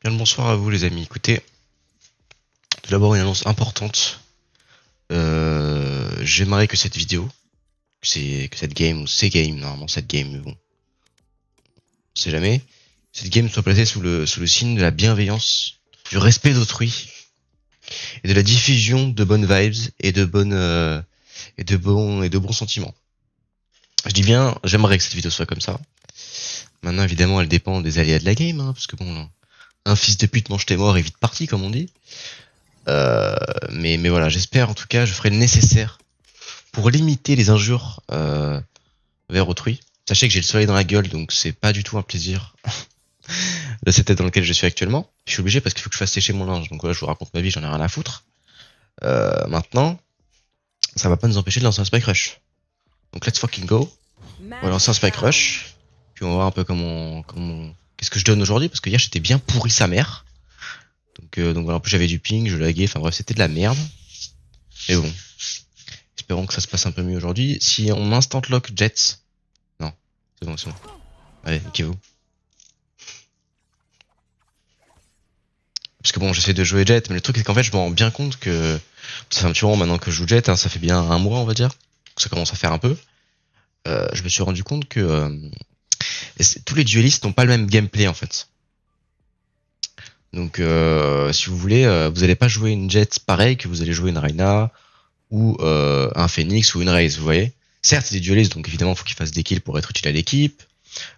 Bien le bonsoir à vous les amis. Écoutez, tout d'abord une annonce importante. J'aimerais que cette vidéo, que cette game ou ces games, normalement cette game, mais bon, on sait jamais, cette game soit placée sous le signe de la bienveillance, du respect d'autrui et de la diffusion de bonnes vibes et de bons sentiments. Je dis bien, j'aimerais que cette vidéo soit comme ça. Maintenant évidemment elle dépend des aléas de la game, hein, parce que bon, un fils de pute mange tes morts et vite parti comme on dit. Mais voilà, j'espère en tout cas, je ferai le nécessaire pour limiter les injures vers autrui. Sachez que j'ai le soleil dans la gueule, donc c'est pas du tout un plaisir de cet état dans lequel je suis actuellement. Je suis obligé parce qu'il faut que je fasse sécher mon linge, donc voilà, je vous raconte ma vie, j'en ai rien à foutre. Maintenant, ça va pas nous empêcher de lancer un Spike Rush. Donc let's fucking go. On va lancer un Spike Rush, puis on va voir un peu qu'est-ce que je donne aujourd'hui, parce que hier j'étais bien pourri sa mère. Donc voilà, en plus j'avais du ping, je laguais, enfin bref, c'était de la merde. Mais bon, espérons que ça se passe un peu mieux aujourd'hui. Si on instant lock Jets... Non, c'est bon, c'est bon. Allez, niquez-vous. Parce que bon, j'essaie de jouer Jet, mais le truc c'est qu'en fait je me rends bien compte que... Ça fait un petit moment maintenant que je joue Jet, hein, ça fait bien un mois on va dire. Donc ça commence à faire un peu. Je me suis rendu compte que tous les duellistes n'ont pas le même gameplay en fait. Donc si vous voulez, vous allez pas jouer une Jet pareil que vous allez jouer une Reyna ou un Phoenix ou une Raze, vous voyez. Certes, c'est des duellistes, donc évidemment, faut qu'ils fassent des kills pour être utile à l'équipe.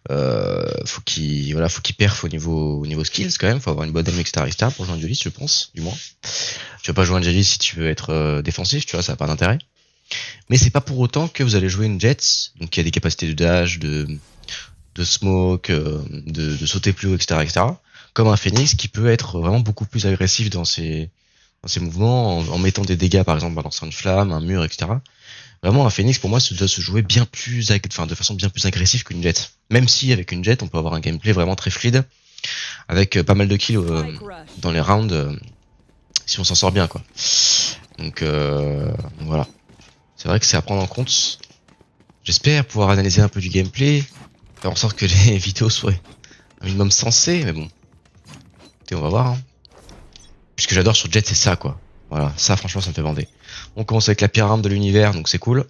Faut qu'ils perfent au niveau skills quand même. Faut avoir une bonne aim, etc., pour jouer un dueliste, je pense, du moins. Tu vas pas jouer un dueliste si tu veux être défensif, tu vois, ça n'a pas d'intérêt. Mais c'est pas pour autant que vous allez jouer une Jet, donc qui a des capacités de dash, de smoke, de sauter plus haut, etc., comme un Phoenix qui peut être vraiment beaucoup plus agressif dans ses mouvements, en mettant des dégâts, par exemple, balançant une flamme, un mur, etc. Vraiment, un Phoenix, pour moi, ça doit se jouer bien plus, de façon bien plus agressive qu'une Jet. Même si, avec une Jet, on peut avoir un gameplay vraiment très fluide, avec pas mal de kills dans les rounds, si on s'en sort bien, quoi. Donc voilà. C'est vrai que c'est à prendre en compte. J'espère pouvoir analyser un peu du gameplay, faire en sorte que les vidéos soient un minimum sensées, mais bon. Écoutez, on va voir, hein. Puisque j'adore sur Jet, c'est ça, quoi. Voilà, ça, franchement, ça me fait bander. On commence avec la pire arme de l'univers, donc c'est cool.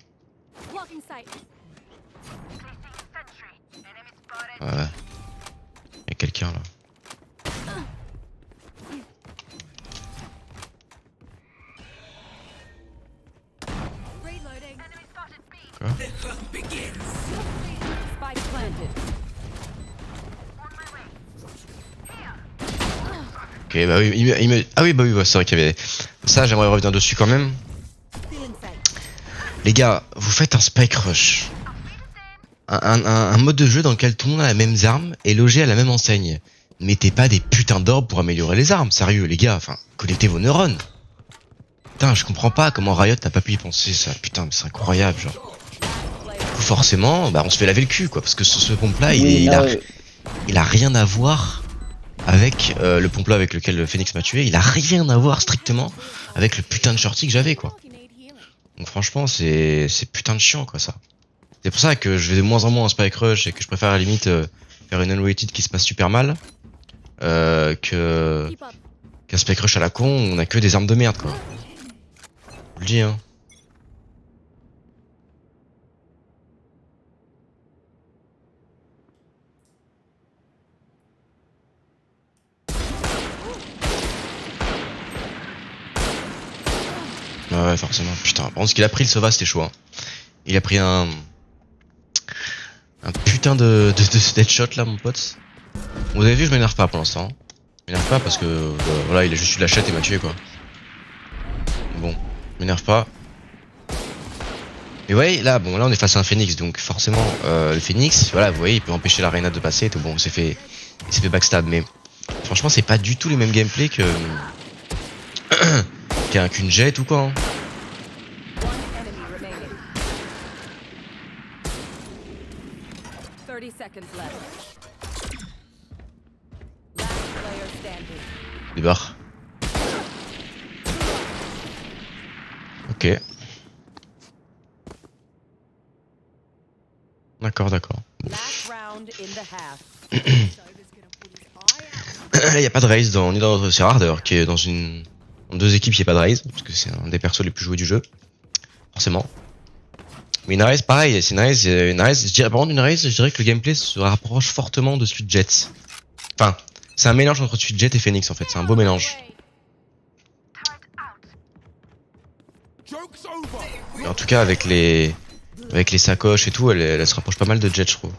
Ouais. Y'a quelqu'un là. Quoi? Ok, bah oui, ah oui, bah oui, bah, c'est vrai qu'il y avait ça, j'aimerais revenir dessus quand même. Les gars, vous faites un Spike Rush. Un mode de jeu dans lequel tout le monde a les mêmes armes et logé à la même enseigne. Ne mettez pas des putains d'orbes pour améliorer les armes, sérieux les gars, enfin, connectez vos neurones. Putain, je comprends pas comment Riot n'a pas pu y penser ça, putain, mais c'est incroyable, genre. Forcément, bah on se fait laver le cul, quoi, parce que ce pompe là, il a rien à voir avec le pompe là avec lequel le Phoenix m'a tué, il a rien à voir strictement avec le putain de shorty que j'avais, quoi. Donc franchement, c'est putain de chiant, quoi, ça. C'est pour ça que je vais de moins en moins en Spike Rush et que je préfère à la limite faire une unrated qui se passe super mal qu'un Spike Rush à la con où on a que des armes de merde, quoi. Je le dis, hein. Ouais, forcément. Putain, par contre, ce qu'il a pris le Sova, c'était chaud, hein. Il a pris un putain de deadshot là, mon pote. Vous avez vu, je m'énerve pas pour l'instant. Je m'énerve pas parce que voilà, il a juste eu de la chatte et m'a tué, quoi. Bon, je m'énerve pas. Mais ouais, là, bon, là on est face à un Phoenix, donc forcément, le Phoenix, voilà, vous voyez, il peut empêcher la Reyna de passer et tout. Bon, il s'est fait backstab, mais franchement, c'est pas du tout les mêmes gameplays que qu'une Jet ou quoi, hein. Débarre. Ok. D'accord, d'accord. Bon. Là, y a pas de raise dans, ni dans notre. C'est rare d'ailleurs qu'il y ait dans deux équipes, il y ait pas de raise, parce que c'est un des persos les plus joués du jeu. Forcément. Mais une raise, pareil, c'est une raise, je dirais, par contre, une raise, je dirais que le gameplay se rapproche fortement de celui de Jett. Enfin, c'est un mélange entre celui de Jett et Phoenix en fait, c'est un beau mélange. Et en tout cas, avec les sacoches et tout, elle se rapproche pas mal de Jett, je trouve.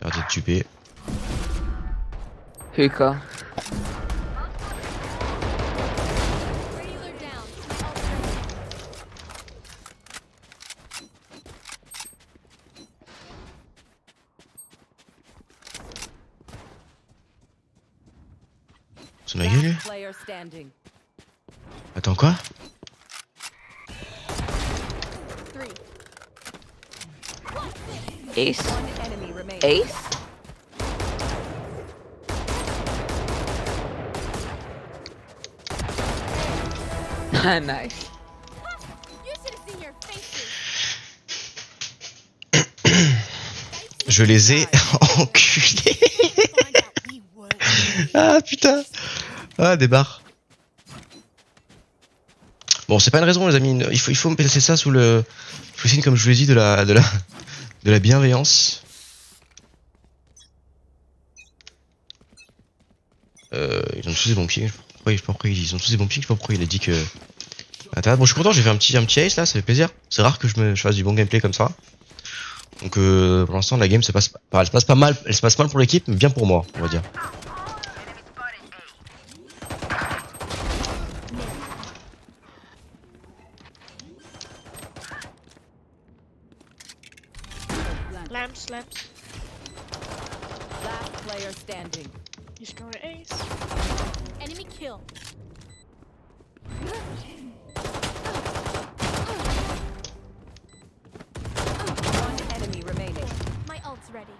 Regardez de tuer. Hookah. C'est ma gueule lui. Attends quoi? Ace. Ace. Nice. Je les ai enculés. Ah putain. Ah des barres. Bon c'est pas une raison les amis, il faut me placer ça sous le signe comme je vous l'ai dit de la bienveillance. Ils ont tous des bons pieds. Je sais pas pourquoi ils ont tous des bons pieds, je sais pas pourquoi il a dit que. Attends, bon je suis content, j'ai fait un petit ace là, ça fait plaisir. C'est rare que je fasse du bon gameplay comme ça. Donc pour l'instant la game se passe pas, elle se passe pas mal, elle se passe mal pour l'équipe, mais bien pour moi, on va dire. Lamps. Last player standing. You score an ace. Enemy kill. One enemy remaining. My ult's ready.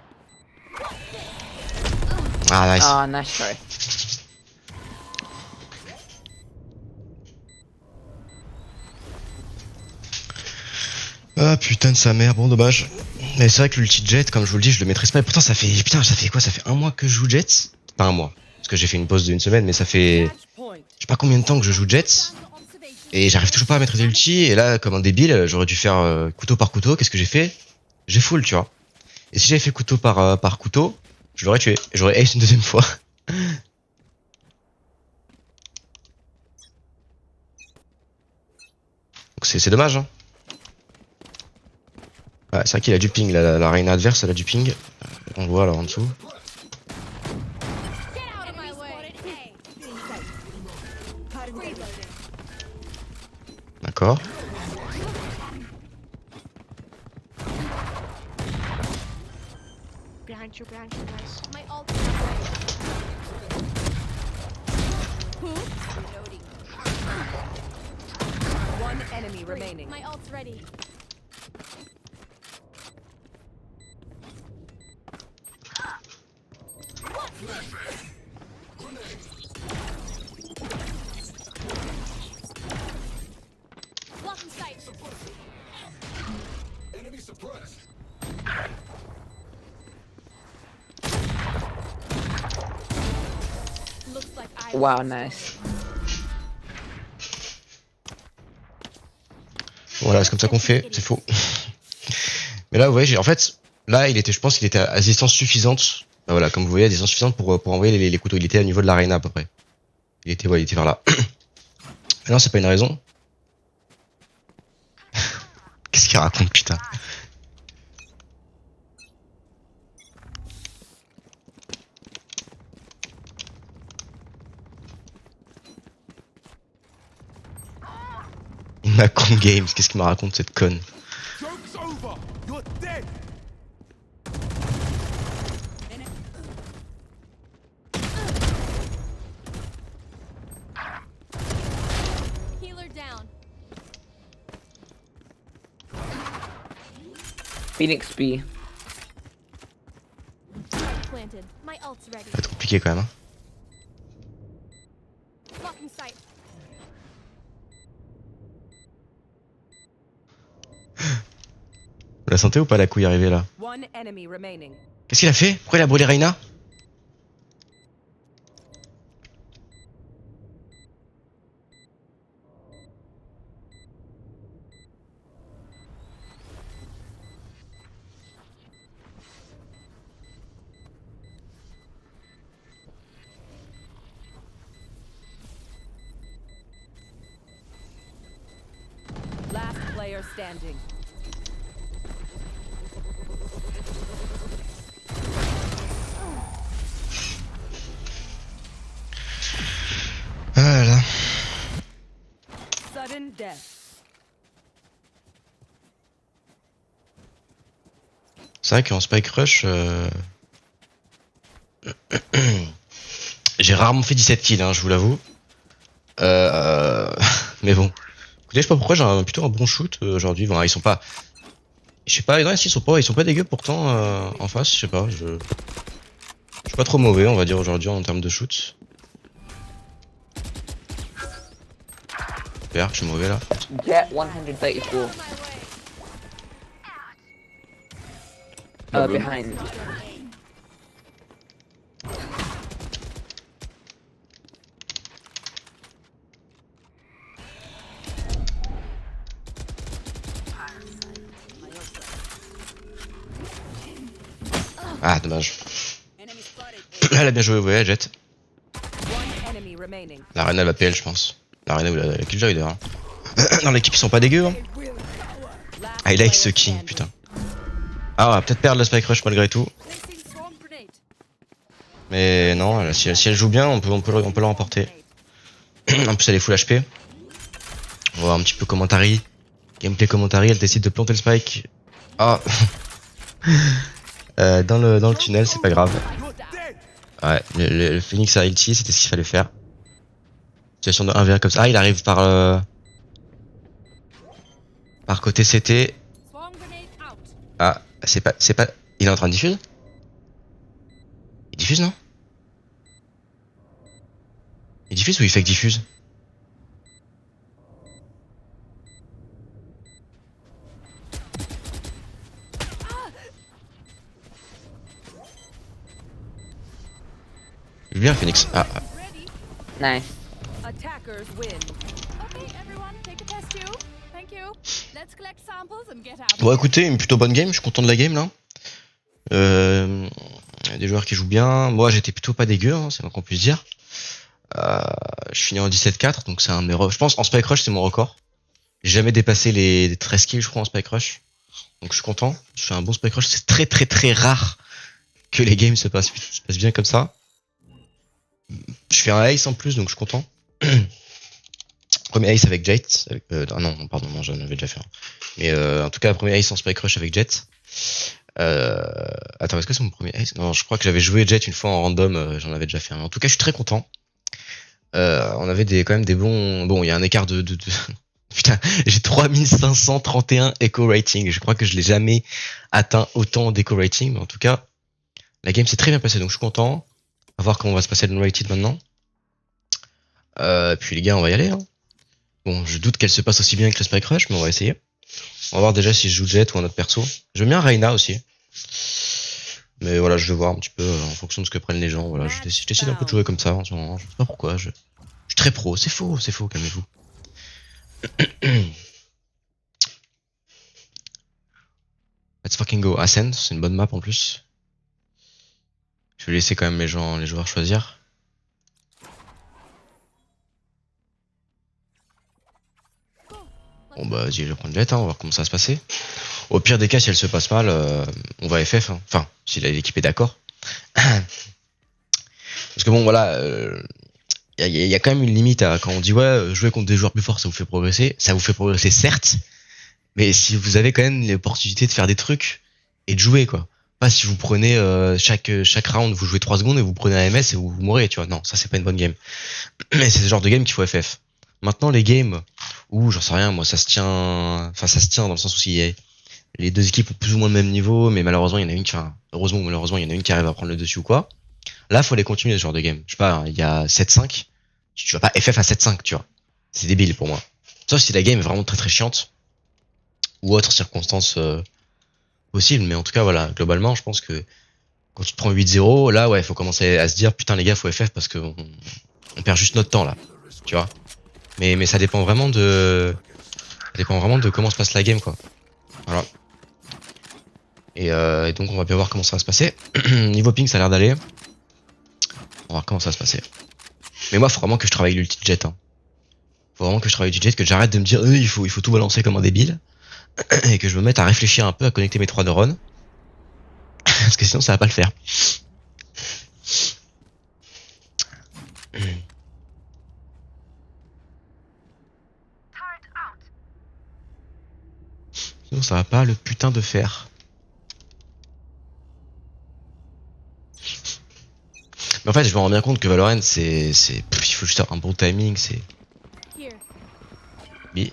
Ah nice. Oh, nice try. Ah putain de sa mère, bon dommage. Mais c'est vrai que l'ulti Jett, comme je vous le dis, je le maîtrise pas. Et pourtant ça fait quoi? Ça fait un mois que je joue Jett. Pas un mois, parce que j'ai fait une pause d'une semaine, mais ça fait je sais pas combien de temps que je joue Jett. Et j'arrive toujours pas à maîtriser l'ulti. Et là, comme un débile, j'aurais dû faire couteau par couteau. Qu'est-ce que j'ai fait? J'ai full, tu vois. Et si j'avais fait couteau par couteau, je l'aurais tué. Et j'aurais ace une deuxième fois. Donc c'est dommage, hein. Ouais, c'est vrai qu'il a du ping, la reine adverse elle a du ping. On le voit là en dessous. D'accord. Behind you, guys. My ult. One enemy remaining. My ult's ready. Blocking sight. Enemy suppressed. Looks like I. Wow, nice. Voilà, c'est comme ça qu'on fait, c'est faux. Mais là, vous voyez, en fait, là, je pense qu'il était à distance suffisante. Bah, voilà, comme vous voyez, à distance suffisante pour envoyer les couteaux. Il était au niveau de l'arena à peu près. Il était vers là. Mais non, c'est pas une raison. Qu'est-ce qu'il raconte, putain? Macron Games, qu'est-ce qu'il me raconte cette conne? Joke's over. You're dead. Healer down. Phoenix B. Spike planted. My ult's ready. Ça va être compliqué quand même. Hein. Blocking sight. Vous la sentez ou pas la couille arriver là? One enemy remaining. Qu'est-ce qu'il a fait? Pourquoi il a brûlé Reina? player standing. Voilà. Sudden death. C'est vrai qu'en Spike Rush, j'ai rarement fait 17 kills, hein, je vous l'avoue. Mais bon. Écoutez, je sais pas pourquoi j'ai plutôt un bon shoot aujourd'hui. Bon, ils sont pas. Je sais pas, non, ils sont pas dégueux pourtant en face, je sais pas. Je suis pas trop mauvais, on va dire, aujourd'hui en termes de shoot. Super, je suis mauvais là. Jet 134. Behind. Ah, dommage. Enemy spotted. Elle a bien joué, ouais, Jet. One enemy remaining. L'Arena elle va PL, je pense. L'Arena ou la Killjoy d'ailleurs. Dans l'équipe, ils sont pas dégueux, hein. Last Ah, il a player X King, standing. putain. Ah, on va peut-être perdre le Spike Rush malgré tout. Placing swarm grenade. Mais non, si elle joue bien, on peut le remporter. En plus, elle est full HP. On va voir un petit peu commentary. Gameplay commentary, elle décide de planter le Spike. Ah. Dans le tunnel, c'est pas grave. You're dead. Ouais, le Phoenix a ulti, c'était ce qu'il fallait faire. Situation de 1v1 comme ça. Ah, il arrive par côté CT. Swarm grenade out. Ah, c'est pas, il est en train de diffuse? Il diffuse, non? Il diffuse ou il fait que diffuse? Il est bien, Phoenix. Ah, Ready. Nice. Attackers win. Okay, everyone, take a test tube. Thank you. Let's collect samples and get out. bon, écoutez, une plutôt bonne game. Je suis content de la game là. Y a des joueurs qui jouent bien. Moi, j'étais plutôt pas dégueu, hein, c'est moins qu'on puisse dire. Je finis en 17-4, donc c'est un de mes je pense en Spike Rush, c'est mon record. J'ai jamais dépassé les 13 kills, je crois, en Spike Rush. Donc je suis content. Je fais un bon Spike Rush. C'est très très très rare que les games se passent bien comme ça. Je fais un ace en plus, donc je suis content. Premier ace avec Jet. Non, pardon, non, j'en avais déjà fait un. Mais en tout cas, premier ace en Spike Rush avec Jet. Attends, est-ce que c'est mon premier ace? Non, je crois que j'avais joué Jet une fois en random, j'en avais déjà fait un. En tout cas, je suis très content. On avait quand même des bons... Bon, il y a un écart de... Putain, j'ai 3531 echo rating. Je crois que je l'ai jamais atteint autant d'echo rating, mais en tout cas, la game s'est très bien passée, donc je suis content. On va voir comment va se passer le non-rated maintenant. Puis les gars, on va y aller. Hein. Bon, je doute qu'elle se passe aussi bien que le Spike Rush, mais on va essayer. On va voir déjà si je joue Jet ou un autre perso. J'aime bien Reyna aussi. Mais voilà, je vais voir un petit peu en fonction de ce que prennent les gens. Voilà, je décide un peu de jouer comme ça en ce moment. Je sais pas pourquoi. Je suis très pro. C'est faux, calmez-vous. Let's fucking go. Ascend, c'est une bonne map en plus. Je vais laisser quand même les joueurs choisir. Bon bah vas-y, je vais prendre Jet, hein, on va voir comment ça va se passer. Au pire des cas, si elle se passe mal, on va FF. Hein. Enfin, si l'équipe est d'accord. Parce que bon, voilà, y a quand même une limite à quand on dit ouais, jouer contre des joueurs plus forts, ça vous fait progresser. Ça vous fait progresser, certes. Mais si vous avez quand même l'opportunité de faire des trucs et de jouer, quoi. Pas si vous prenez chaque round, vous jouez 3 secondes et vous prenez un MS et vous mourrez, tu vois. Non, ça c'est pas une bonne game. Mais c'est ce genre de game qu'il faut FF. Maintenant, les games où, j'en sais rien, moi, ça se tient dans le sens où les deux équipes ont plus ou moins le même niveau, mais malheureusement, il y en a une heureusement ou malheureusement, il y en a une qui arrive à prendre le dessus ou quoi. Là, faut les continuer, ce genre de game. Je sais pas, il y a 7-5. Tu vas pas FF à 7-5, tu vois. C'est débile pour moi. Sauf si la game est vraiment très très chiante. Ou autre circonstance possible, mais en tout cas, voilà, globalement, je pense que quand tu te prends 8-0, là, ouais, faut commencer à se dire, putain, les gars, faut FF parce que on perd juste notre temps, là. Tu vois. Mais ça dépend vraiment de comment se passe la game, quoi. Voilà. Et donc on va bien voir comment ça va se passer. Niveau ping, ça a l'air d'aller. On va voir comment ça va se passer. Mais moi, faut vraiment que je travaille l'ulti jet. Hein. Faut vraiment que je travaille l'ulti jet, que j'arrête de me dire, il faut tout balancer comme un débile. et que je me mette à réfléchir un peu à connecter mes 3 neurones. Parce que sinon ça va pas le faire. Sinon ça va pas le putain de faire. Mais en fait je me rends bien compte que Valorant c'est il faut juste avoir un bon timing, c'est Here. B.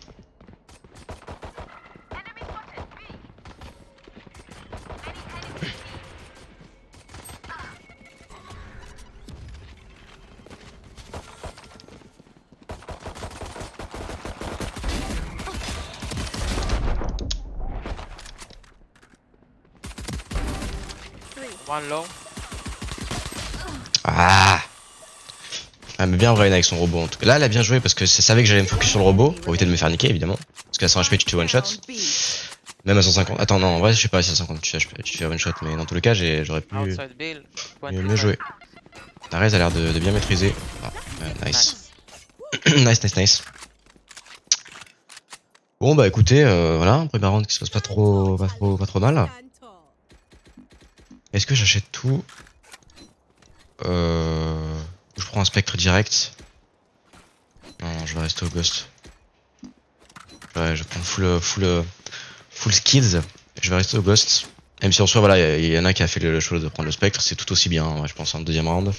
One low. Ah, elle aime bien Ryan avec son robot en tout cas. Là elle a bien joué parce que ça savait que j'allais me focus sur le robot pour éviter de me faire niquer évidemment. Parce qu'à 100 HP tu te fais one shot. Même à 150. Attends non en vrai je suis pas à 150 tu te fais one shot mais dans tous les cas j'aurais pu Outside Bill. mieux jouer. Narez a l'air de bien maîtriser. Ah, nice. nice. Bon bah écoutez voilà, un premier round qui se passe pas trop mal. Est-ce que j'achète tout? Je prends un spectre direct. Non, je vais rester au ghost. Ouais, je prends full skills. Je vais rester au ghost. Même si en soi, voilà, il y en a qui a fait le choix de prendre le spectre, c'est tout aussi bien, hein, je pense, en deuxième round.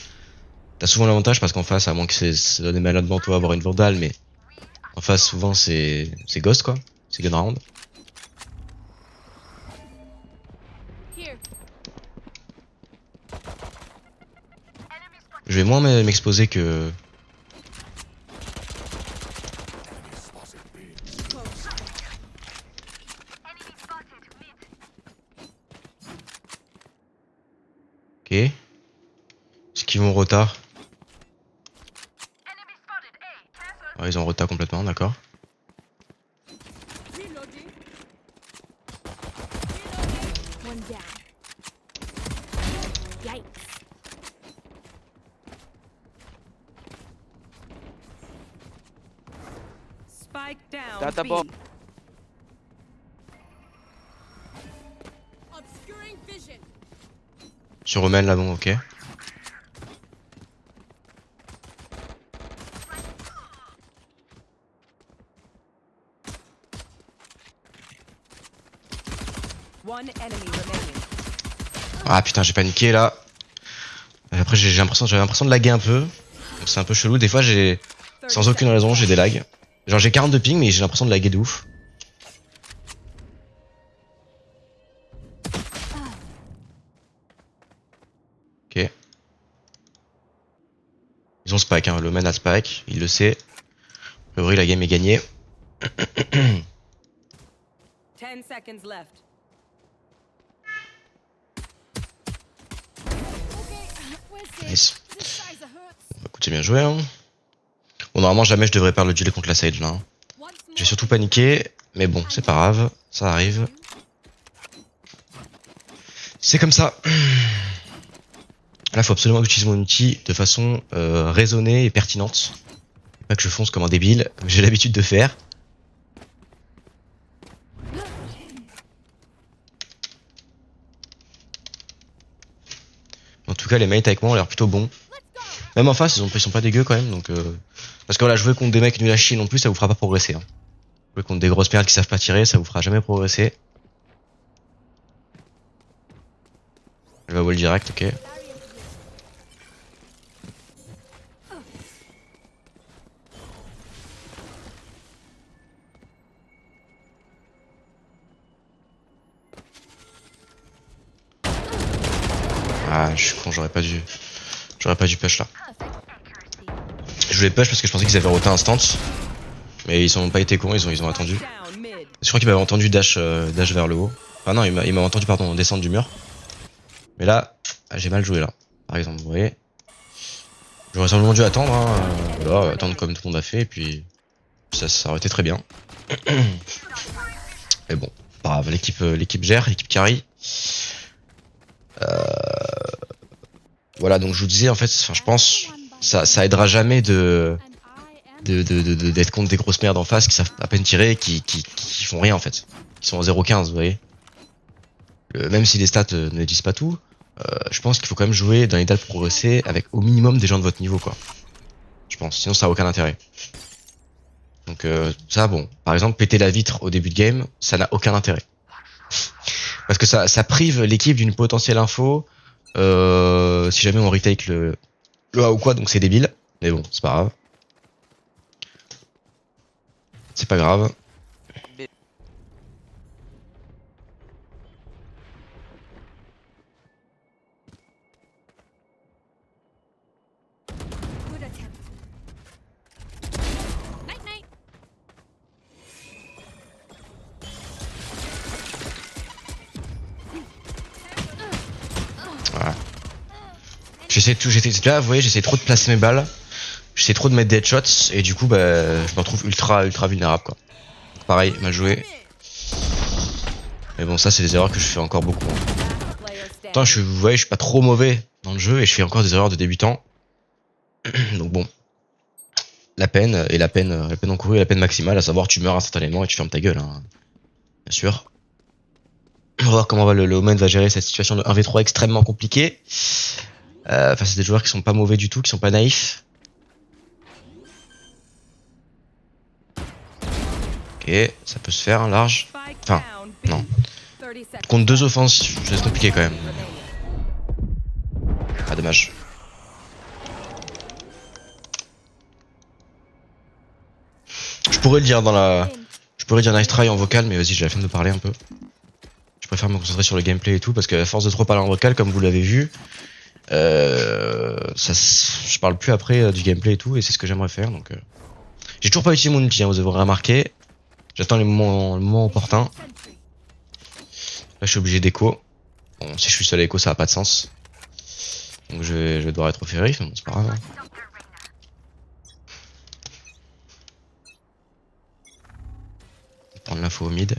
T'as souvent l'avantage parce qu'en face, à moins que c'est donné malade devant toi avoir une Vandal, mais en face, souvent, c'est ghost quoi. C'est gun round. Here. Je vais moins m'exposer que. Ok. Est-ce qu'ils vont rota? Ouais, ils ont rota complètement, d'accord. Reloading. One down. Yikes. Spike down. Data B. bomb. Obscuring vision. Sur Omen là, bon, ok. One enemy remaining. Ah putain, j'ai paniqué là. Après, j'avais l'impression de laguer un peu. Donc c'est un peu chelou. Des fois, sans aucune raison, j'ai des lags. Genre, j'ai 42 ping, mais j'ai l'impression de laguer de ouf. Ok. Ils ont Spike, hein. Le man a Spike, il le sait. Le vrai, la game est gagnée. 10 seconds left. Okay, we're safe. Nice. This size hurts. Écoute, c'est bien joué, hein. Bon, normalement, jamais je devrais perdre le duel contre la Sage, là. Hein. Once J'ai more. surtout paniqué, mais bon, c'est pas grave. Ça arrive. C'est comme ça. Là, faut absolument que j'utilise mon outil de façon raisonnée et pertinente. Pas que je fonce comme un débile, comme j'ai l'habitude de faire. En tout cas, les mates avec moi ont l'air plutôt bons. Même en face, ils sont pas dégueux quand même. Donc, parce que voilà, jouer contre des mecs nuls à chier non plus, ça vous fera pas progresser. Hein. Jouer contre des grosses perles qui savent pas tirer, ça vous fera jamais progresser. Elle va wall direct, ok. Ah, je suis con, j'aurais pas dû push là. Je voulais push parce que je pensais qu'ils avaient roté instant. Mais ils ont pas été cons, ils ont attendu. Down mid. Je crois qu'il m'avait entendu dash vers le haut. Ah non, il m'a entendu pardon descendre du mur. Mais là, j'ai mal joué là. Par exemple, vous voyez. J'aurais simplement dû attendre, hein, voilà, attendre comme tout le monde a fait, et puis ça aurait été très bien. Mais bon, pas grave, l'équipe gère, l'équipe carry. Voilà, donc je vous disais en fait, enfin, je pense ça aidera jamais d'être contre des grosses merdes en face qui savent à peine tirer, qui font rien en fait. qui sont en 0,15, vous voyez. Même si les stats ne disent pas tout, je pense qu'il faut quand même jouer dans l'état de progresser avec au minimum des gens de votre niveau, quoi. Je pense, sinon ça a aucun intérêt. Donc ça, bon, par exemple, péter la vitre au début de game, ça n'a aucun intérêt. Parce que ça prive l'équipe d'une potentielle info si jamais on retake le A ou quoi, donc c'est débile. Mais bon, c'est pas grave. C'est pas grave. Good attempt. Night night. Voilà. Là, vous voyez, j'essaie trop de placer mes balles. J'essaie trop de mettre des headshots et du coup, bah, je me retrouve ultra vulnérable, quoi. Pareil, mal joué. Mais bon, ça, c'est des erreurs que je fais encore beaucoup. Hein. Player Pourtant, standing. vous voyez, je suis pas trop mauvais dans le jeu et je fais encore des erreurs de débutant. Donc bon, la peine encourue et la peine maximale, à savoir tu meurs instantanément et tu fermes ta gueule, hein. Bien sûr. On va voir comment le Omen va gérer cette situation de 1v3 extrêmement compliquée. Enfin, c'est des joueurs qui sont pas mauvais du tout, qui sont pas naïfs. Ok, ça peut se faire, hein, large. Spike Enfin, down, B. non. 30 seconds. Contre deux offenses, c'est compliqué quand même. remaining. Ah, dommage. Je pourrais le dire dans la... Je pourrais dire nice try en vocal, mais vas-y, j'ai la flemme de parler un peu. Je préfère me concentrer sur le gameplay et tout, parce que à force de trop parler en vocal, comme vous l'avez vu, je parle plus après du gameplay et tout, et c'est ce que j'aimerais faire, donc... J'ai toujours pas utilisé mon ulti, hein, vous avez remarqué. J'attends le moment opportun. Là, je suis obligé d'écho. Bon, si je suis seul à écho, ça a pas de sens. Donc je vais devoir être au ferry, mais bon, c'est pas grave. Hein. Prendre l'info au mid.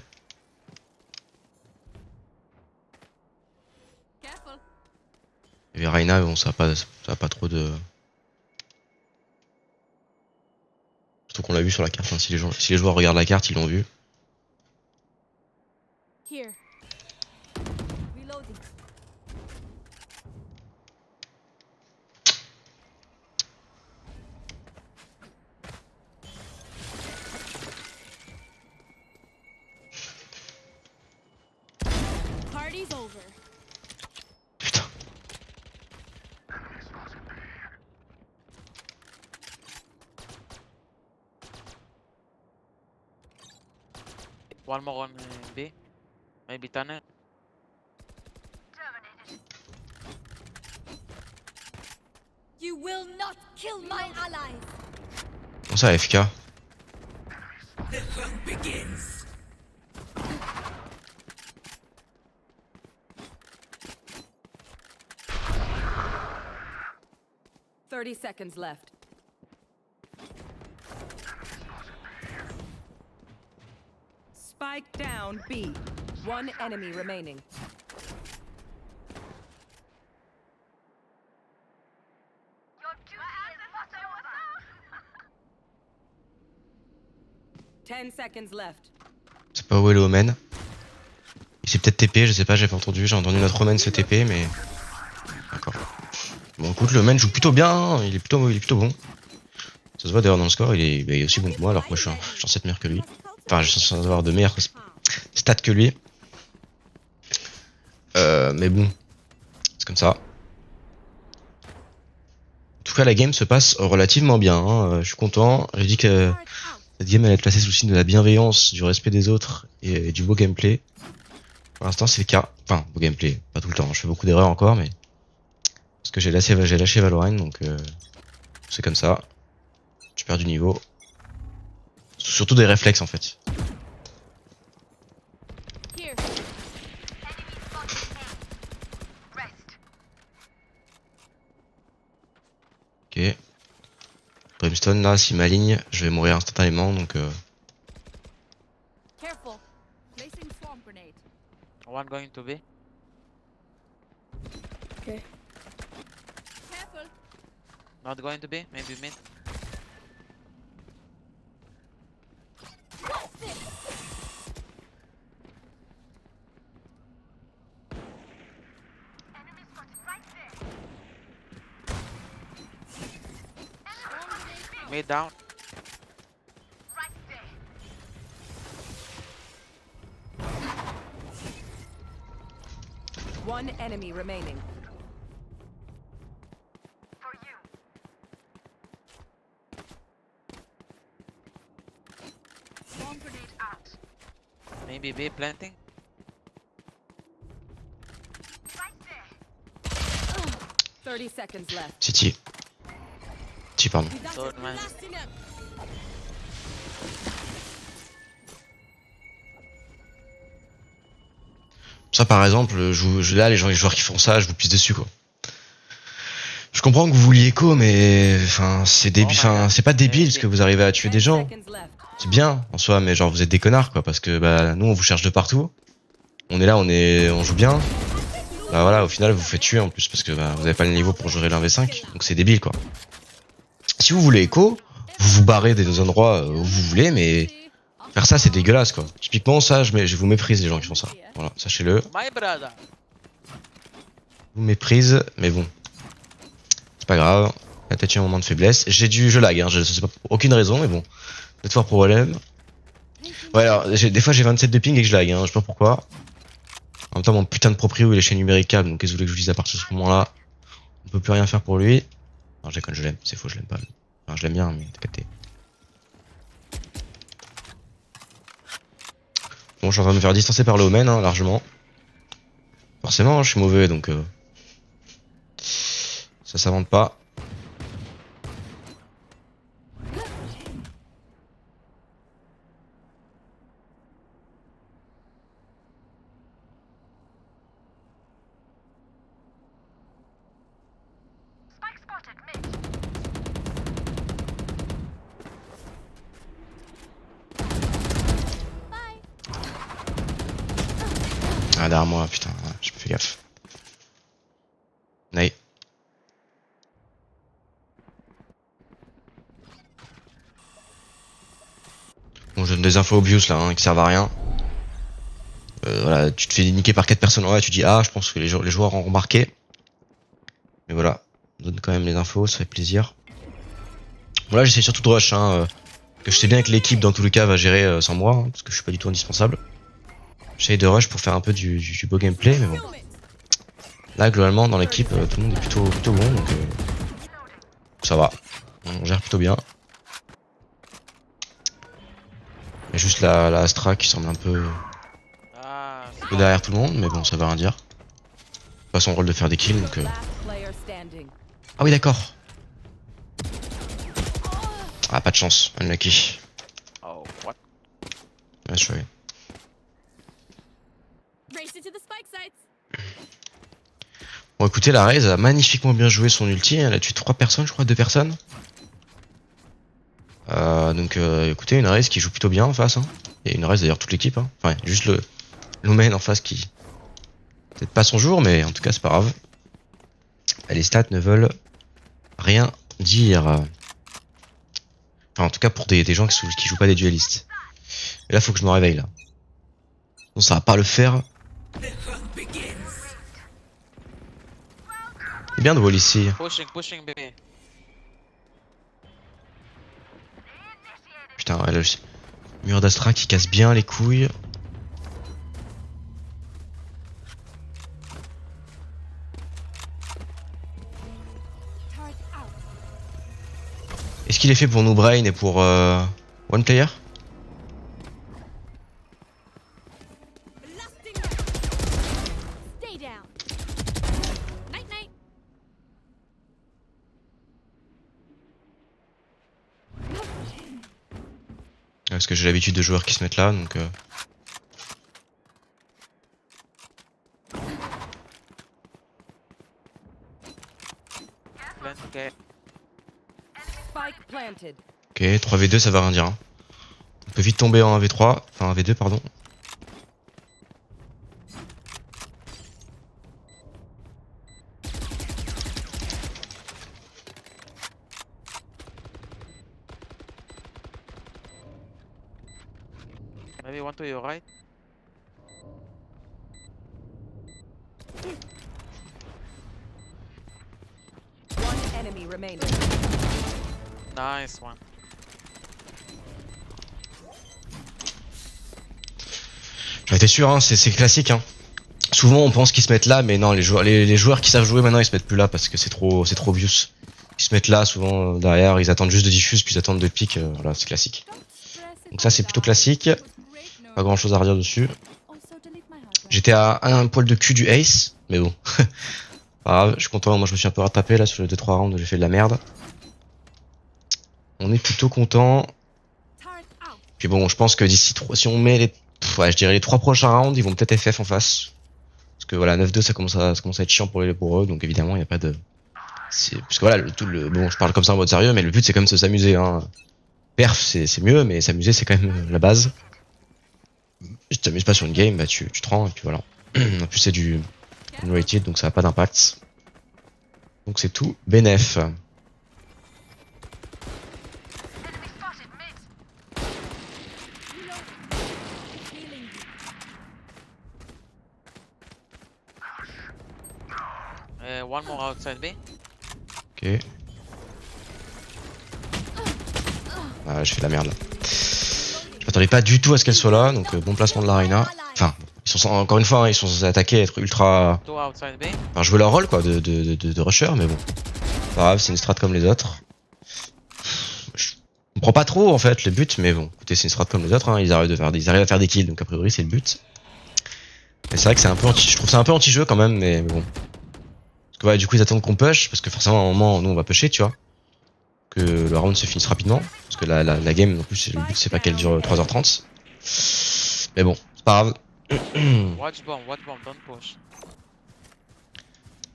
Careful. Et Reyna, bon, ça a pas trop de... Surtout qu'on l'a vu sur la carte, hein. Si les joueurs regardent la carte, ils l'ont vu. Here. Reloading. Party's over. Putain. One more on B. Maybe tunnel. You will not kill my allies. Bon, ça, AFK. The hunt begins. Thirty seconds left. Spike down B. One enemy remaining. Ten seconds left. C'est pas où est le Omen. Il s'est peut-être TP, je sais pas, j'ai pas entendu. J'ai entendu notre Omen se TP, mais... D'accord. Bon, écoute, le Omen joue plutôt bien, hein. Il est plutôt bon. Ça se voit d'ailleurs dans le score, il est aussi bon que moi, alors que moi je suis censé être meilleur que lui. Enfin, je suis censé avoir de meilleures stats que lui. Mais bon, c'est comme ça. En tout cas, la game se passe relativement bien, hein. Je suis content. J'ai dit que cette game allait être placée sous le signe de la bienveillance, du respect des autres et du beau gameplay. Pour l'instant, c'est le cas. Enfin, beau gameplay, pas tout le temps. Je fais beaucoup d'erreurs encore, mais parce que j'ai lâché Valorant, donc c'est comme ça. Je perds du niveau. Surtout des réflexes en fait. Here. Ok. Brimstone là, s'il m'aligne, je vais mourir instantanément, donc Careful. Placing swarm grenade. One going to B. Careful. Not going to B. Maybe mid. Mid down. One enemy remaining. Maybe B planting. 30 seconds left. City. City, pardon. Third man. Ça, par exemple, là, les joueurs qui font ça, je vous pisse dessus, quoi. Je comprends que vous vouliez écho, mais enfin, c'est débile. Enfin, c'est pas débile parce que vous arrivez à tuer des 10 gens. seconds left. C'est bien en soi, mais genre vous êtes des connards, quoi, parce que bah nous on vous cherche de partout. On est là, on joue bien. Bah voilà, au final vous vous faites tuer en plus parce que bah, vous avez pas le niveau pour jouer l'1v5, donc c'est débile, quoi. Si vous voulez écho, vous vous barrez des endroits où vous voulez, mais faire ça c'est dégueulasse, quoi. Typiquement ça, je vous méprise les gens qui font ça. Voilà, sachez-le. My brother. Vous méprise, mais bon. C'est pas grave. La tête, il y a un moment de faiblesse. Je lag, hein. Je sais pas pour aucune raison, mais bon. Peut-être fort problème. Ouais, alors, des fois j'ai 27 de ping et que je lag, hein. Je sais pas pourquoi. En même temps, mon putain de proprio il est chez numéricable, donc qu'est-ce que vous voulez que je vous dise à partir de ce moment-là? On peut plus rien faire pour lui. Non, je déconne, je l'aime. C'est faux, je l'aime pas. Enfin, je l'aime bien, mais t'as capté. Bon, je suis en train de me faire distancer par le Omen, hein, largement. Forcément, hein, je suis mauvais, donc ça s'invente pas. Ah, derrière moi, putain, ouais, j'ai pas fait gaffe. Nay. Bon, je donne des infos obvious là, hein, qui servent à rien. Voilà, tu te fais niquer par 4 personnes en vrai, tu dis ah, je pense que les joueurs ont remarqué. Mais voilà, on donne quand même les infos, ça fait plaisir. Bon là, j'essaie surtout de rush, hein, que je sais bien que l'équipe dans tous les cas va gérer sans moi, hein, parce que je suis pas du tout indispensable. J'essaie de rush pour faire un peu du beau gameplay, mais bon. Là, globalement, dans l'équipe, tout le monde est plutôt bon, donc ça va. On gère plutôt bien. Il y a juste la Astra qui semble un peu Ah, derrière tout le monde, mais bon, ça veut rien dire. C'est pas son rôle de faire des kills, donc... Last player standing. Ah oui, d'accord. Ah, pas de chance, unlucky. oh, what? Ouais, je savais. Race it to the spike sites. Bon, écoutez, la Raze a magnifiquement bien joué son ulti. Elle a tué 3 personnes, je crois, 2 personnes. Donc, écoutez, une Raze qui joue plutôt bien en face. Hein. Et une Raze d'ailleurs, toute l'équipe. Hein. Enfin, juste l'Omen en face qui... Peut-être pas son jour, mais en tout cas, c'est pas grave. Les stats ne veulent rien dire. Enfin, en tout cas, pour des gens qui jouent pas des duellistes. Et là, faut que je me réveille, là. Non, ça va pas le faire. The hunt begins. C'est bien de wall ici. Pushing B. Putain, ouais, le mur d'Astra qui casse bien les couilles. Est-ce qu'il est fait pour nous Brain et pour One Player? Stay down. Night night. Parce que j'ai l'habitude de joueurs qui se mettent là, donc... Plant, okay. Spike planted. Ok, 3v2 ça va rien dire. Hein. On peut vite tomber en 1v3, enfin 1v2 pardon. Maybe one to your right. One enemy remaining. Nice one. J'en étais sûr, hein, c'est classique. Hein. Souvent on pense qu'ils se mettent là, mais non, les joueurs qui savent jouer maintenant ils se mettent plus là parce que c'est trop obvious. Ils se mettent là, souvent derrière, ils attendent juste de diffuse, puis ils attendent de pique, voilà, c'est classique. Donc ça c'est plutôt classique, pas grand chose à redire dessus. J'étais à un poil de cul du ace, mais bon. Pas grave, je suis content, moi je me suis un peu rattrapé là sur les 2-3 rounds où j'ai fait de la merde. On est plutôt content. Puis bon, je pense que d'ici si on met les, ouais, je dirais les 3 prochains rounds, ils vont peut-être FF en face. Parce que voilà, 9-2 ça commence à être chiant pour eux, donc évidemment il n'y a pas de... Parce que voilà, bon, je parle comme ça en mode sérieux, mais le but c'est quand même de s'amuser. Hein. Perf c'est mieux, mais s'amuser c'est quand même la base. Si tu t'amuses pas sur une game, bah tu te rends, et puis voilà. En plus c'est du rated, donc ça n'a pas d'impact. Donc c'est tout bénef. One more outside B. Ok. Ah, je fais de la merde là. Je m'attendais pas du tout à ce qu'elle soit là, donc bon placement de la Reyna. Enfin, ils sont encore une fois, hein, ils sont censés attaquer, être ultra... Two outside B. Enfin, jouer leur rôle quoi, de rusher, mais bon. Pas grave, c'est une strat comme les autres. Je comprends pas trop en fait les buts, mais bon, écoutez, c'est une strat comme les autres, hein, ils arrivent à faire des kills, donc a priori c'est le but. Mais c'est vrai que c'est un peu je trouve ça un peu anti-jeu quand même, mais bon. Parce que ouais, du coup ils attendent qu'on push, parce que forcément à un moment nous on va pusher, tu vois. Que le round se finisse rapidement, parce que la game non plus, le but c'est pas qu'elle dure 3h30. Mais bon, c'est pas grave. Watch bomb, don't push.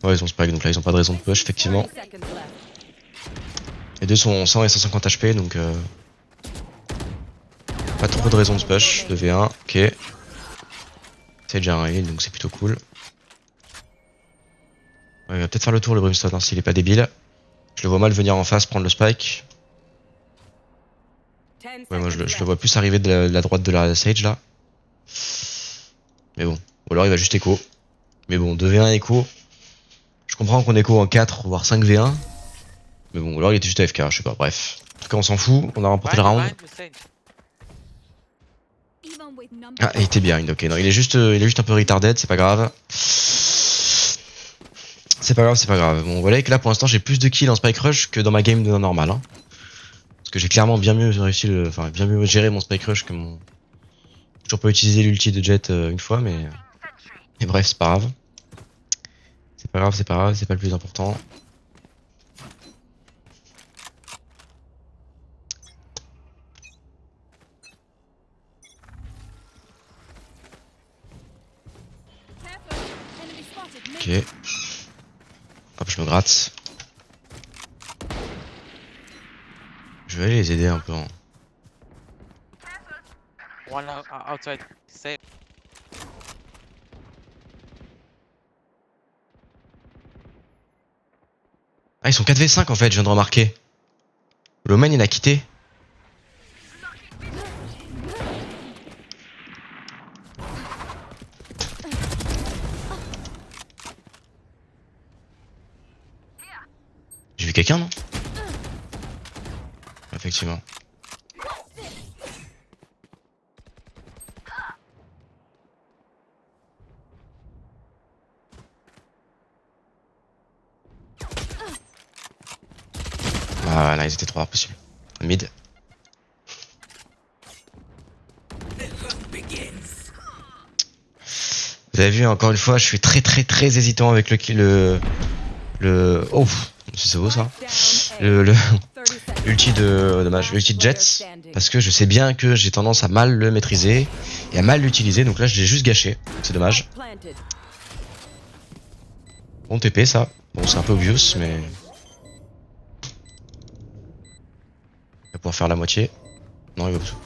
Ouais, ils ont spike, donc là ils ont pas de raison de push, effectivement. Les deux sont 100 et 150 HP, donc pas trop de raison de push. 2v1, ok. C'est déjà un heal, donc c'est plutôt cool. Ouais, il va peut-être faire le tour le Brimstone, hein, s'il est pas débile. Je le vois mal venir en face prendre le spike. Ouais, moi je le vois plus arriver de la droite de la Sage là. Mais bon, ou alors il va juste écho. Mais bon, 2v1 écho. Je comprends qu'on écho en 4 voire 5v1. Mais bon, ou alors il était juste AFK, je sais pas, bref. En tout cas on s'en fout, on a remporté le round. Ah, il était bien, ok, non, il est juste un peu retarded, c'est pas grave. C'est pas grave. Bon, voilà que là pour l'instant j'ai plus de kills en Spike Rush que dans ma game de normal. Hein. Parce que j'ai clairement bien mieux réussi bien mieux géré mon Spike Rush que mon... J'ai toujours pas utilisé l'ulti de Jet une fois, mais bref, c'est pas grave. C'est pas grave, c'est pas le plus important. Ok. Hop, je me gratte. Je vais aller les aider un peu. Hein. One outside. Safe. Ah, ils sont 4v5 en fait, je viens de remarquer. L'Omen il a quitté. J'ai vu quelqu'un, non? Effectivement. Ah là, ils étaient trop possible. Mid. Vous avez vu, encore une fois, je suis très hésitant avec oh, c'est beau ça. L'ulti l'ulti de Jets, parce que je sais bien que j'ai tendance à mal le maîtriser et à mal l'utiliser, donc là je l'ai juste gâché, c'est dommage. Bon TP ça, bon c'est un peu obvious mais... Il va pouvoir faire la moitié. Non il va dessous.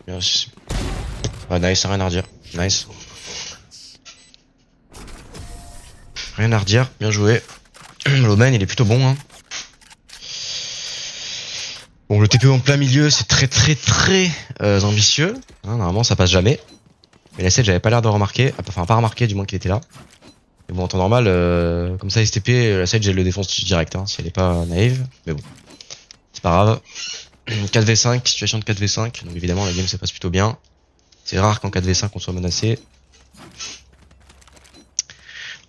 Merci. Ah nice, rien à redire, nice. Rien à redire, bien joué. L'Omen il est plutôt bon hein. Bon le TP en plein milieu c'est très ambitieux hein, normalement ça passe jamais. Mais la Sage j'avais pas l'air de remarquer, enfin pas remarqué du moins qu'il était là. Mais bon, en temps normal, comme ça, STP, la Sage, elle le défonce direct, hein, si elle est pas naïve. Mais bon, c'est pas grave. 4v5, situation de 4v5, donc évidemment, la game se passe plutôt bien. C'est rare qu'en 4v5, on soit menacé. En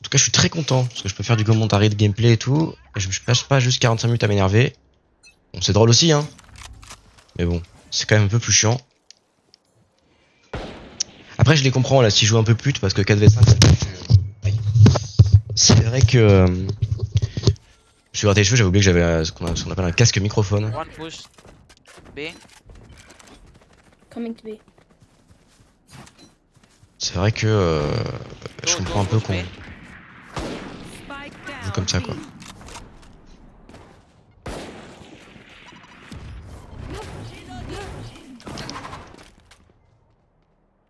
tout cas, je suis très content, parce que je peux faire du commentary de gameplay et tout. Et je passe pas juste 45 minutes à m'énerver. Bon, c'est drôle aussi, hein. Mais bon, c'est quand même un peu plus chiant. Après, je les comprends, là, si je joue un peu pute, parce que 4v5, c'est vrai que... Je suis gratté les cheveux, j'avais oublié que j'avais ce qu'on appelle un casque microphone. One push. B. Coming to be. C'est vrai que je comprends un peu qu'on Spike joue down. comme ça, quoi.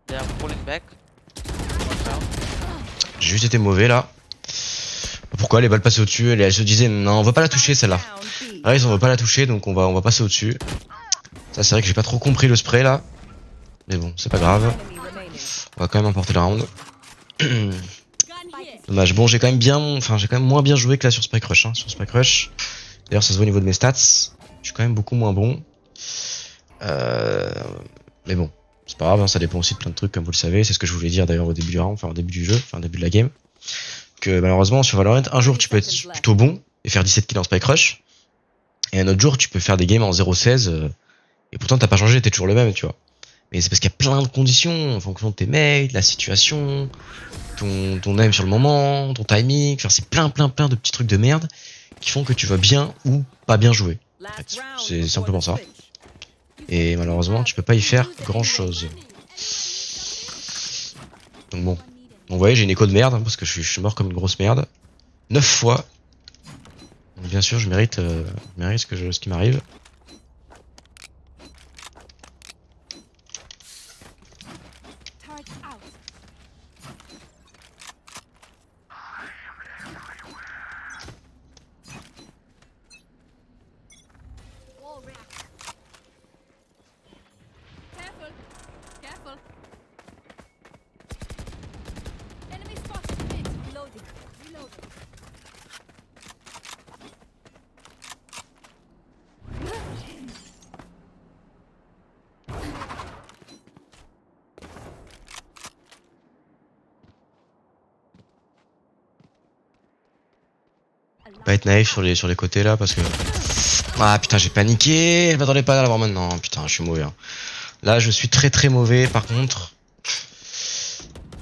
They are pulling back. Watch out. J'ai juste été mauvais, là. Pourquoi les balles passaient au-dessus? Elle se disait, non, on va pas la toucher, celle-là. Down B. Ouais, ils on va pas la toucher, donc on va passer au-dessus. Ça, c'est vrai que j'ai pas trop compris le spray, là. Mais bon, c'est pas grave. Enemy remaining. On va quand même emporter le round. Dommage. Bon, j'ai quand même moins bien joué que là sur Spike Rush, hein, sur Spike Rush. D'ailleurs, ça se voit au niveau de mes stats. Je suis quand même beaucoup moins bon. Mais bon, c'est pas grave, hein, ça dépend aussi de plein de trucs, comme vous le savez. C'est ce que je voulais dire d'ailleurs au début du round, enfin au début du jeu, enfin au début de la game. Que malheureusement, sur Valorant, un jour tu peux être plutôt bon et faire 17 kills en Spike Rush. Et un autre jour, tu peux faire des games en 0-16. Et pourtant, t'as pas changé, t'es toujours le même, tu vois. Mais c'est parce qu'il y a plein de conditions en fonction de tes mates, la situation, ton aim sur le moment, ton timing. Enfin, c'est plein de petits trucs de merde qui font que tu vas bien ou pas bien jouer. Last round C'est before simplement the ça. switch. Et malheureusement, tu peux pas y faire grand chose. Donc bon. Vous voyez, j'ai une écho de merde, hein, parce que je suis mort comme une grosse merde. 9 fois. Donc bien sûr, je mérite ce qui m'arrive. Target out. Wall rack. Careful. Careful. Enemy spotted mid. Reloading. Reloading. Pas être naïf sur les côtés là, parce que... Ah putain, j'ai paniqué, je m'attendais pas à l'avoir maintenant. Putain, je suis mauvais. Hein. Là, je suis très mauvais, par contre.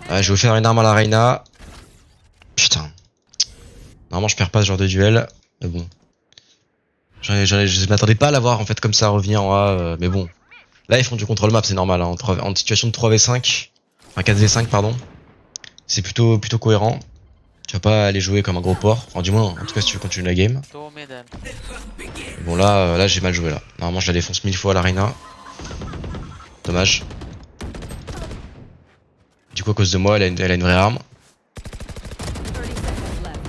Je vais faire une arme à la Reyna. Putain. Normalement, je perds pas ce genre de duel. Mais bon. Je m'attendais pas à l'avoir en fait comme ça à revenir en A. Mais bon. Là, ils font du contrôle map, c'est normal. Hein, en situation de 3v5. Enfin, 4v5, pardon. C'est plutôt cohérent. Tu vas pas aller jouer comme un gros porc. Enfin, du moins, en tout cas, si tu veux continuer la game. Two middle. Bon, là j'ai mal joué là. Normalement, je la défonce 1000 fois à l'Arena. Dommage. Du coup, à cause de moi, elle a une vraie arme. 30 seconds left.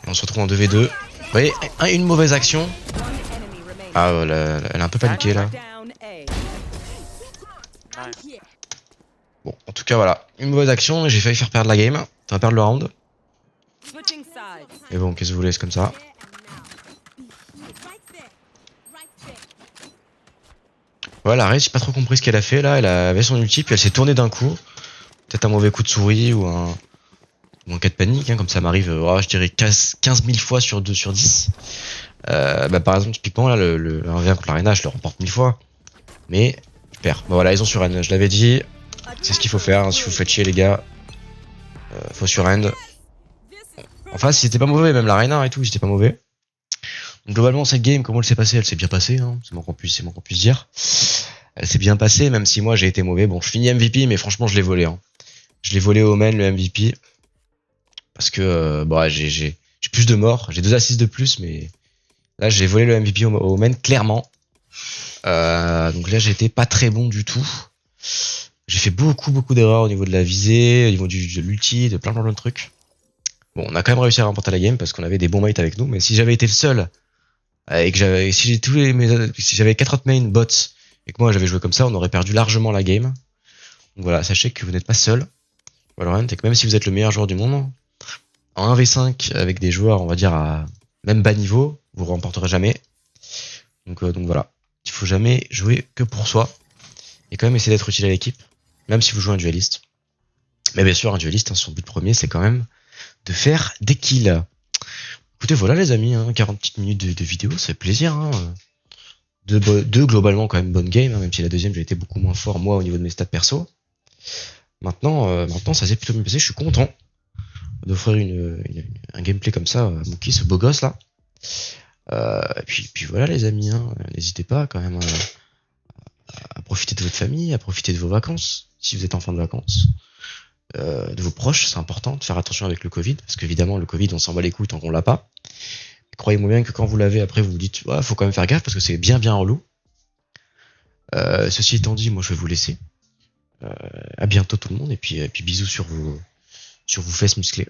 Et on se retrouve en 2v2. Vous voyez, une mauvaise action. One enemy remaining. Ah, elle a un peu paniqué là. Down A. Nice. Bon, en tout cas, voilà. Une mauvaise action et j'ai failli faire perdre la game. Ça va perdre le round. Switching sides. Mais bon, qu'est-ce que vous voulez, c'est comme ça. Right there. Right there. Voilà, Rage, j'ai pas trop compris ce qu'elle a fait là. Elle avait son ulti, puis elle s'est tournée d'un coup. Peut-être un mauvais coup de souris ou un cas de panique, hein, comme ça m'arrive, je dirais 15 000 fois sur 2 sur 10. Par exemple, typiquement, là, le 1v1 contre l'Arena, je le remporte 1000 fois. Mais, je perds. Bon, voilà, ils ont sur N, je l'avais dit. C'est ce qu'il faut faire, hein, si vous faites chier, les gars. Faut sur End. Enfin, si c'était pas mauvais, même l'Arena et tout, c'était pas mauvais. Donc, globalement, cette game, comment elle s'est passée? Elle s'est bien passée, hein, c'est moins qu'on puisse dire. Elle s'est bien passée, même si moi j'ai été mauvais. Bon, je finis MVP, mais franchement, je l'ai volé. Hein. Je l'ai volé au main, le MVP. Parce que, j'ai plus de morts. J'ai 2 assists de plus, mais là, j'ai volé le MVP au main, clairement. Donc là, j'étais pas très bon du tout. J'ai fait beaucoup d'erreurs au niveau de la visée, au niveau de l'ulti, de plein de trucs. Bon, on a quand même réussi à remporter la game parce qu'on avait des bons mates avec nous. Mais si j'avais été le seul, et que si j'avais 4 autres mains bots, et que moi j'avais joué comme ça, on aurait perdu largement la game. Donc voilà, sachez que vous n'êtes pas seul, Valorant, et que même si vous êtes le meilleur joueur du monde, en 1v5 avec des joueurs, on va dire, à même bas niveau, vous remporterez jamais. Donc voilà. Il faut jamais jouer que pour soi. Et quand même essayer d'être utile à l'équipe. Même si vous jouez un dueliste. Mais bien sûr, un dueliste, hein, son but premier, c'est quand même de faire des kills. Écoutez, voilà les amis, hein, 40 petites minutes de vidéo, ça fait plaisir. Hein. Deux globalement quand même bonnes games, hein, même si la deuxième j'ai été beaucoup moins fort moi au niveau de mes stats perso. Maintenant ça s'est plutôt bien passé, je suis content d'offrir un gameplay comme ça à Mookie, ce beau gosse là. Puis voilà les amis, hein, n'hésitez pas quand même à profiter de votre famille, à profiter de vos vacances, si vous êtes en fin de vacances. De vos proches, c'est important de faire attention avec le Covid, parce qu'évidemment le Covid on s'en bat les couilles tant qu'on l'a pas. Et croyez-moi bien que quand vous l'avez, après vous vous dites ouais, faut quand même faire gaffe parce que c'est bien relou. Ceci étant dit, moi je vais vous laisser. À bientôt tout le monde et puis bisous sur vos fesses musclées.